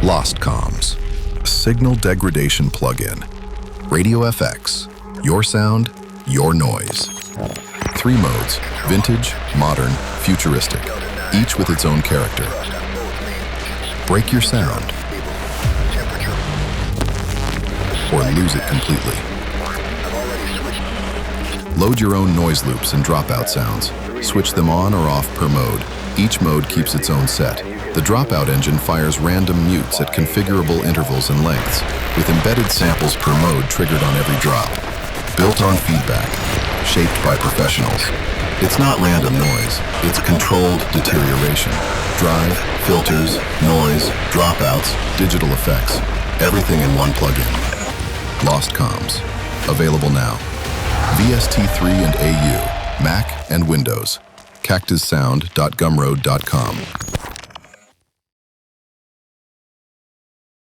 LostComzz, signal degradation plugin. Radio FX, your sound, your noise. 3 modes, vintage, modern, futuristic, each with its own character. Break your sound, or lose it completely. Load your own noise loops and dropout sounds. Switch them on or off per mode. Each mode keeps its own set. The dropout engine fires random mutes at configurable intervals and lengths, with embedded samples per mode triggered on every drop. Built on feedback, shaped by professionals. It's not random noise, it's controlled deterioration. Drive, filters, noise, dropouts, digital effects, everything in one plugin. LostComzz, available now. VST3 and AU, Mac and Windows. Cactuzzsound.gumroad.com.